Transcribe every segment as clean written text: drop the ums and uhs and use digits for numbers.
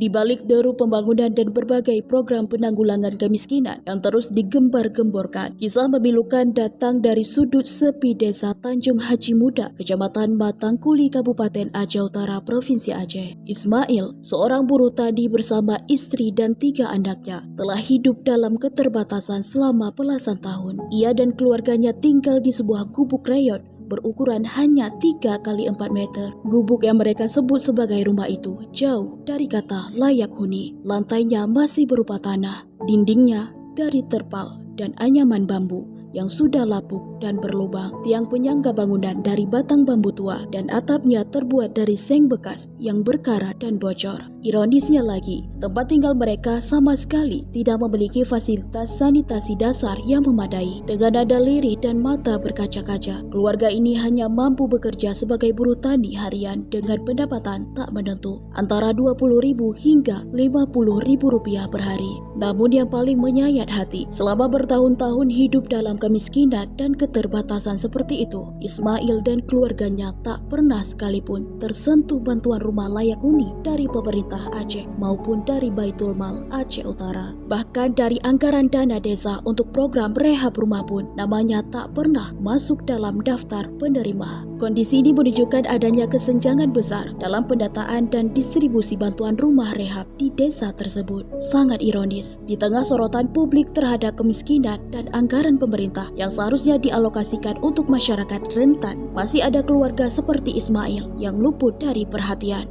Di balik deru pembangunan dan berbagai program penanggulangan kemiskinan yang terus digembar-gemborkan, kisah memilukan datang dari sudut sepi desa Tanjung Haji Muda, Kecamatan Matangkuli, Kabupaten Aceh Utara, Provinsi Aceh. Ismail, seorang buruh tani bersama istri dan 3 anaknya, telah hidup dalam keterbatasan selama belasan tahun. Ia dan keluarganya tinggal di sebuah gubuk reot berukuran hanya 3 kali 4 meter. Gubuk yang mereka sebut sebagai rumah itu jauh dari kata layak huni. Lantainya masih berupa tanah, dindingnya dari terpal dan anyaman bambu yang sudah lapuk dan berlubang. Tiang penyangga bangunan dari batang bambu tua dan atapnya terbuat dari seng bekas yang berkarat dan bocor. Ironisnya lagi, tempat tinggal mereka sama sekali tidak memiliki fasilitas sanitasi dasar yang memadai. Dengan nada lirih dan mata berkaca-kaca, keluarga ini hanya mampu bekerja sebagai buruh tani harian dengan pendapatan tak menentu, antara Rp20.000 hingga Rp50.000 per hari. Namun yang paling menyayat hati, selama bertahun-tahun hidup dalam kemiskinan dan keterbatasan seperti itu, Ismail dan keluarganya tak pernah sekalipun tersentuh bantuan rumah layak huni dari pemerintah Aceh maupun dari Baitul Mal Aceh Utara. Bahkan dari anggaran dana desa untuk program rehab rumah pun namanya tak pernah masuk dalam daftar penerima. Kondisi ini menunjukkan adanya kesenjangan besar dalam pendataan dan distribusi bantuan rumah rehab di desa tersebut. Sangat ironis, di tengah sorotan publik terhadap kemiskinan dan anggaran pemerintah yang seharusnya dialokasikan untuk masyarakat rentan, masih ada keluarga seperti Ismail yang luput dari perhatian.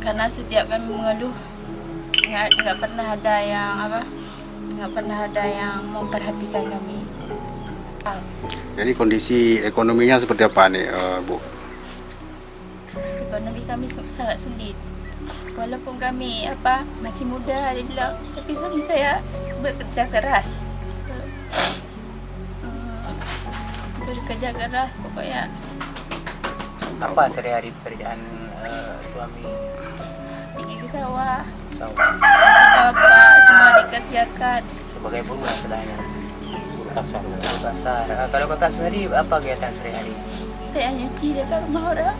Karena setiap kami mengeluh, nggak pernah ada yang memperhatikan kami. Jadi kondisi ekonominya seperti apa nih, Bu? Ekonomi kami sangat sulit. Walaupun kami masih muda, dia bilang, tapi suami saya bekerja keras. Bekerja keras pokoknya. Apa sehari-hari pekerjaan suami? Pergi ke sawah. Apa Cuma dikerjakan. sebagai buruh istilahnya. Buruh kasar. Kalau kakak sendiri apa kegiatan sehari-hari? Saya nyuci dekat rumah orang.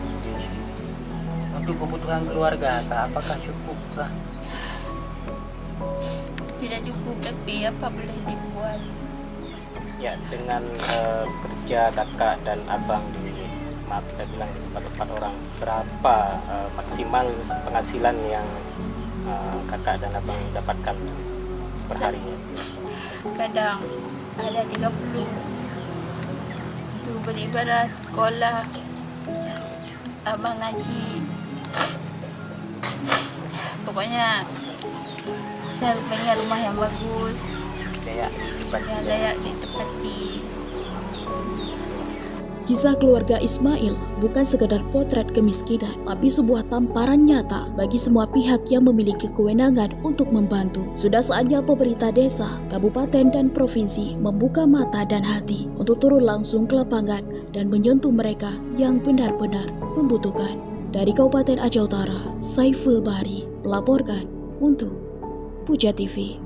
Untuk kebutuhan keluarga, apakah cukup kah? Tidak cukup, tapi apa boleh dibuat. Ya, dengan kerja kakak dan abang di, maaf kita bilang di tempat-tempat orang, berapa maksimal penghasilan yang kakak dan abang dapatkan per harinya? Kadang ada 30 itu beli beras, sekolah, abang ngaji. Pokoknya saya pengen rumah yang bagus, yang layak ditempati. Kisah keluarga Ismail bukan sekadar potret kemiskinan, tapi sebuah tamparan nyata bagi semua pihak yang memiliki kewenangan untuk membantu. Sudah saatnya pemerintah desa, kabupaten, dan provinsi membuka mata dan hati untuk turun langsung ke lapangan dan menyentuh mereka yang benar-benar membutuhkan. Dari Kabupaten Aceh Utara, Saiful Bahri melaporkan untuk Puja TV.